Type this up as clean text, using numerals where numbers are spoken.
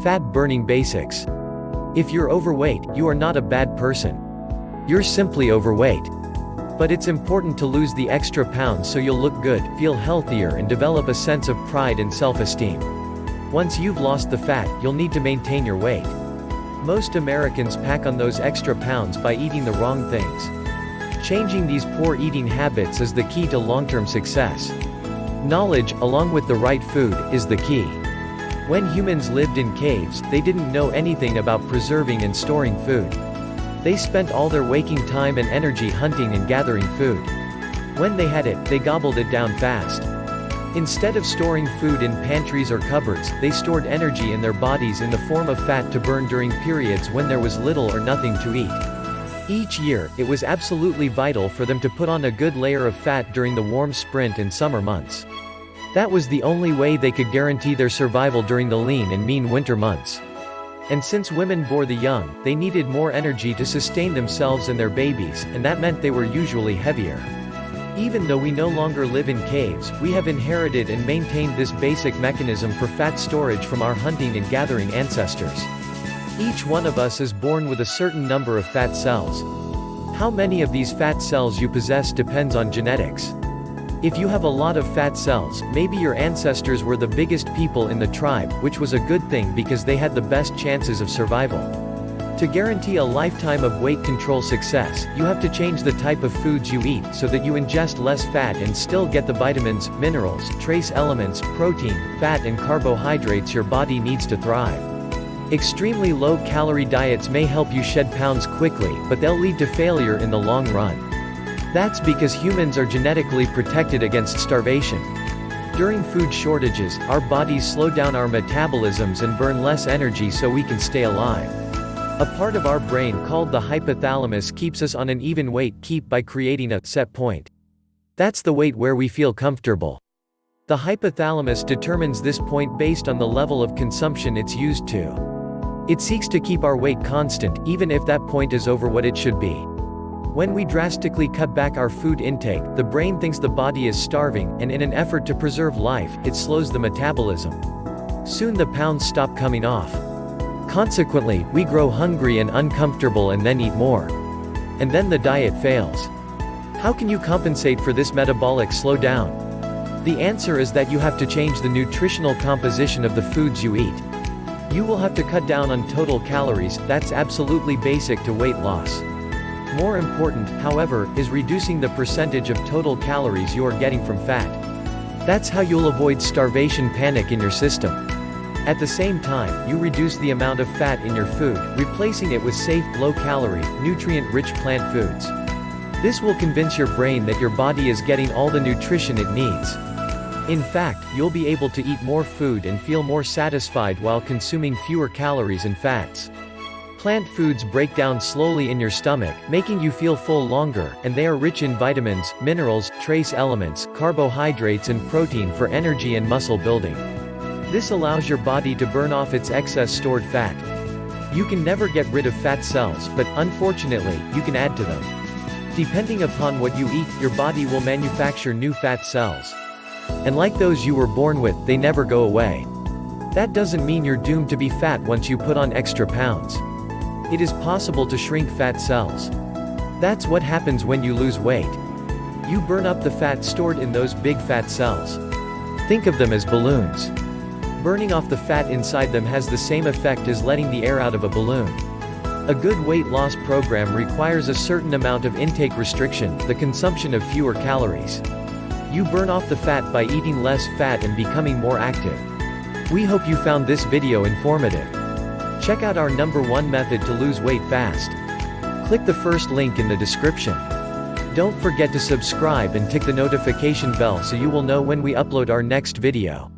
Fat-burning basics. If you're overweight, you are not a bad person. You're simply overweight. But it's important to lose the extra pounds so you'll look good, feel healthier and develop a sense of pride and self-esteem. Once you've lost the fat, you'll need to maintain your weight. Most Americans pack on those extra pounds by eating the wrong things. Changing these poor eating habits is the key to long-term success. Knowledge, along with the right food, is the key. When humans lived in caves, they didn't know anything about preserving and storing food. They spent all their waking time and energy hunting and gathering food. When they had it, they gobbled it down fast. Instead of storing food in pantries or cupboards, they stored energy in their bodies in the form of fat to burn during periods when there was little or nothing to eat. Each year, it was absolutely vital for them to put on a good layer of fat during the warm spring and summer months. That was the only way they could guarantee their survival during the lean and mean winter months. And since women bore the young, they needed more energy to sustain themselves and their babies, and that meant they were usually heavier. Even though we no longer live in caves, we have inherited and maintained this basic mechanism for fat storage from our hunting and gathering ancestors. Each one of us is born with a certain number of fat cells. How many of these fat cells you possess depends on genetics. If you have a lot of fat cells, maybe your ancestors were the biggest people in the tribe, which was a good thing because they had the best chances of survival. To guarantee a lifetime of weight control success, you have to change the type of foods you eat so that you ingest less fat and still get the vitamins, minerals, trace elements, protein, fat and carbohydrates your body needs to thrive. Extremely low-calorie diets may help you shed pounds quickly, but they'll lead to failure in the long run. That's because humans are genetically protected against starvation. During food shortages, our bodies slow down our metabolisms and burn less energy so we can stay alive. A part of our brain called the hypothalamus keeps us on an even weight by creating a set point. That's the weight where we feel comfortable. The hypothalamus determines this point based on the level of consumption it's used to. It seeks to keep our weight constant, even if that point is over what it should be. When we drastically cut back our food intake, the brain thinks the body is starving, and in an effort to preserve life, it slows the metabolism. Soon the pounds stop coming off. Consequently, we grow hungry and uncomfortable and then eat more. And then the diet fails. How can you compensate for this metabolic slowdown? The answer is that you have to change the nutritional composition of the foods you eat. You will have to cut down on total calories, that's absolutely basic to weight loss. More important, however, is reducing the percentage of total calories you are getting from fat. That's how you'll avoid starvation panic in your system. At the same time, you reduce the amount of fat in your food, replacing it with safe, low-calorie, nutrient-rich plant foods. This will convince your brain that your body is getting all the nutrition it needs. In fact, you'll be able to eat more food and feel more satisfied while consuming fewer calories and fats. Plant foods break down slowly in your stomach, making you feel full longer, and they are rich in vitamins, minerals, trace elements, carbohydrates and protein for energy and muscle building. This allows your body to burn off its excess stored fat. You can never get rid of fat cells, but, unfortunately, you can add to them. Depending upon what you eat, your body will manufacture new fat cells. And like those you were born with, they never go away. That doesn't mean you're doomed to be fat once you put on extra pounds. It is possible to shrink fat cells. That's what happens when you lose weight. You burn up the fat stored in those big fat cells. Think of them as balloons. Burning off the fat inside them has the same effect as letting the air out of a balloon. A good weight loss program requires a certain amount of intake restriction, the consumption of fewer calories. You burn off the fat by eating less fat and becoming more active. We hope you found this video informative. Check out our #1 method to lose weight fast. Click the first link in the description. Don't forget to subscribe and tick the notification bell so you will know when we upload our next video.